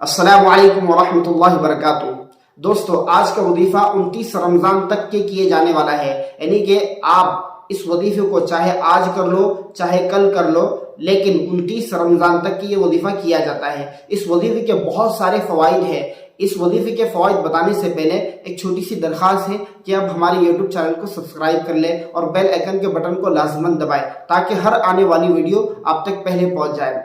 अस्सलामु अलैकुम वरहमतुल्लाहि वबरकातुहू। दोस्तों, आज का वजीफा 29 रमजान तक के किए जाने वाला है। यानी कि आप इस वजीफे को चाहे आज कर लो चाहे कल कर लो, लेकिन 29 रमजान तक की ये वजीफा किया जाता है। इस वजीफे के बहुत सारे फवाइद हैं। इस वजीफे के फवाइद बताने से पहले एक छोटी सी दरख्वास्त है कि आप हमारे यूट्यूब चैनल को सब्सक्राइब कर लें और बेल आइकन के बटन को लाजमन दबाएं ताकि हर आने वाली वीडियो आप तक पहले पहुंच जाए।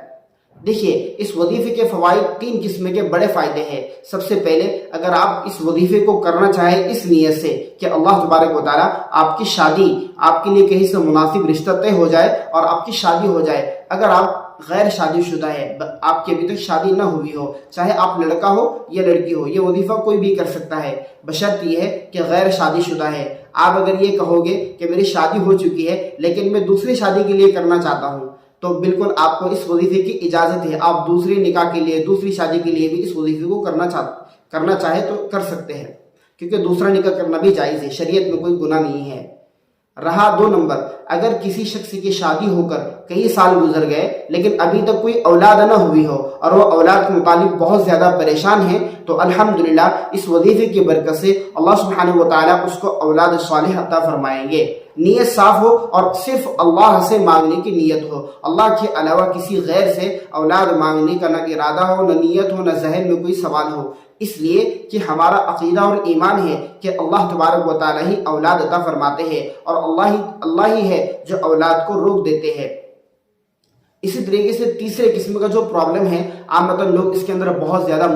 देखिए, इस वजीफे के फवाइद 3 किस्म के बड़े फायदे हैं। सबसे पहले, अगर आप इस वजीफे को करना चाहें इस नीयत से कि अल्लाह तबारक व तआला आपकी शादी, आपके लिए कहीं से मुनासिब रिश्ता तय हो जाए और आपकी शादी हो जाए। अगर आप गैर शादीशुदा है, आपकी अभी तक शादी ना हुई हो, चाहे आप लड़का हो या लड़की हो, ये वजीफा कोई भी कर सकता है, बशर्त ये है कि गैर शादीशुदा है। आप अगर ये कहोगे कि मेरी शादी हो चुकी है लेकिन मैं दूसरी शादी के लिए करना चाहता हूँ, तो बिल्कुल आपको इस वजीफे की इजाजत है। आप दूसरे निकाह के लिए, दूसरी शादी के लिए भी इस वजीफे को करना चाहे तो कर सकते हैं, क्योंकि दूसरा निकाह करना भी जायज़ है, शरीयत में कोई गुनाह नहीं है। रहा 2 नंबर, अगर किसी शख्स की शादी होकर कई साल गुजर गए लेकिन अभी तक कोई औलाद न हुई हो और वो औलाद के मुतालिक बहुत ज़्यादा परेशान है, तो अल्हम्दुलिल्लाह इस वजीफे की बरकत से अल्लाह सुब्हानहू व तआला उसको औलाद सालिह अता फरमाएंगे। नीयत साफ हो और सिर्फ अल्लाह से मांगने की नीयत हो, अल्लाह के अलावा किसी गैर से औलाद मांगने का न इरादा हो, न नीयत हो, न जहन में कोई सवाल हो। इसलिए कि हमारा अकीदा और ईमान है कि अल्लाह तबारक व तआला ही औलाद अता फरमाते हैं और अल्लाह ही है जो औलाद को रोक देते हैं। इसी तरीके से तीसरे किस्म का जो प्रॉब्लम है, आमतन लोग इसके अंदर बहुत ज़्यादा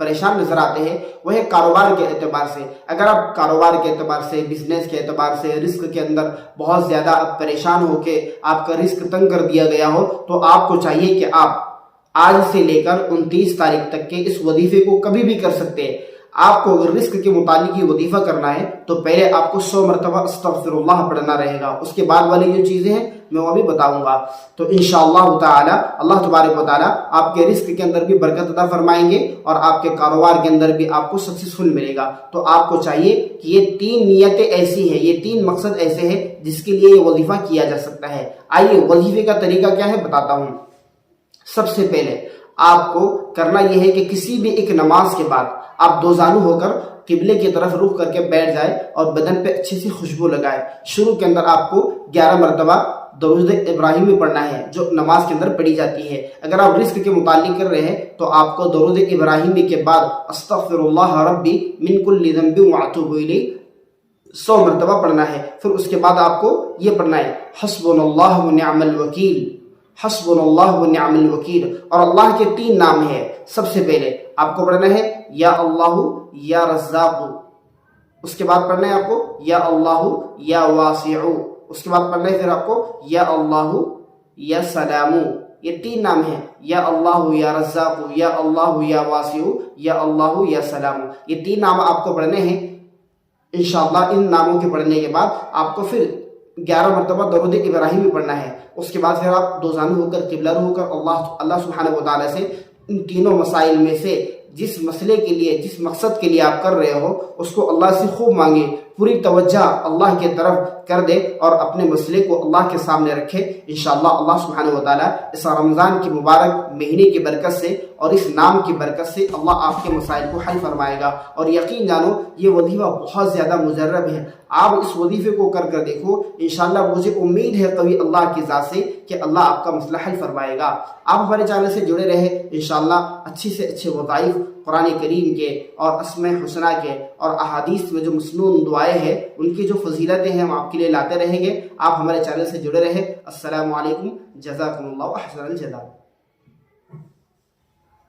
परेशान नजर आते हैं, वह है कारोबार के एतबार से। अगर आप कारोबार के एतबार से, बिजनेस के एतबार से, रिस्क के अंदर बहुत ज़्यादा परेशान होके आपका रिस्क तंग कर दिया गया हो, तो आपको चाहिए कि आप आज से लेकर 29 तारीख तक के इस वजीफे को कभी भी कर सकते हैं। आपको अगर रिस्क के मुतालिक ये वजीफा करना है तो पहले आपको 100 मरतबा अस्तगफिरुल्लाह पढ़ना रहेगा। उसके बाद वाली जो चीज़ें हैं मैं वो भी बताऊंगा। तो इंशाअल्लाह ताला अल्लाह तबारक व तआला आपके रिस्क के अंदर भी बरकत अता फरमाएंगे और आपके कारोबार के अंदर भी आपको सक्सेसफुल मिलेगा। तो आपको चाहिए कि ये 3 नीयतें ऐसी हैं, ये 3 मकसद ऐसे हैं जिसके लिए ये वजीफा किया जा सकता है। आइए वजीफे का तरीका क्या है बताता हूँ। सबसे पहले आपको करना यह है कि किसी भी एक नमाज के बाद आप दोजानू होकर किबले की तरफ रुख करके बैठ जाए और बदन पे अच्छी सी खुशबू लगाए। शुरू के अंदर आपको 11 मरतबा दरूद इब्राहिमी पढ़ना है जो नमाज के अंदर पढ़ी जाती है। अगर आप रिस्क के मुतालिक कर रहे हैं तो आपको दरूद इब्राहिमी के बाद अस्तगफिरुल्लाह रब्बी मिन कुल्लि ज़ंबि व अतूबु इलैह 100 मरतबा पढ़ना है। फिर उसके बाद आपको ये पढ़ना है हस्बुनल्लाहु व निअमल वकील, हस्बुनल्लाहु व निअमल वकील। और अल्लाह के 3 नाम है। सबसे पहले आपको पढ़ना है या अल्लाहु या रज़्ज़ाक़ु, उसके बाद पढ़ना है आपको या अल्लाहु या वासिउ, उसके बाद पढ़ना है फिर आपको या अल्लाहु या सलामु। ये 3 नाम है, या अल्लाहु या रज़्ज़ाक़ु, या अल्लाहु या वासिउ, या अल्लाहु या सलामु। ये 3 नाम आपको पढ़ने हैं इंशाअल्लाह। इन नामों के पढ़ने के बाद आपको फिर 11 मरतबा दरूद इब्राहिमी पढ़ना है। उसके बाद फिर आप दोजानू होकर किबला होकर अल्लाह सुब्हानहू व तआला से इन तीनों मसाइल में से जिस मसले के लिए, जिस मकसद के लिए आप कर रहे हो, उसको अल्लाह से खूब मांगे, पूरी तवज्जो अल्लाह के तरफ कर दे और अपने मसले को अल्लाह के सामने रखे। इंशाअल्लाह अल्लाह सुब्हानहू व तआला इस रमज़ान की मुबारक महीने की बरकत से और इस नाम की बरकत से अल्लाह आपके मसाइल को हल फरमाएगा। और यकीन जानो ये वजीफा बहुत ज़्यादा मुजर्रब है। आप इस वजीफे को कर कर देखो, इंशाअल्लाह मुझे उम्मीद है कभी अल्लाह की ज़ात से कि अल्लाह आपका मसला हल फरमाएगा। आप हमारे चैनल से जुड़े रहे, इंशाअल्लाह अच्छे से अच्छे वज़ाइफ कुरान करीम के और अस्माए हुस्ना के और अहादीस में जो मसनून दुआएं हैं उनकी जो फजीलतें हैं हम आपके लिए लाते रहेंगे। आप हमारे चैनल से जुड़े रहे। अस्सलामु अलैकुम, जज़ाकुमुल्लाहु अहसनल जज़ा।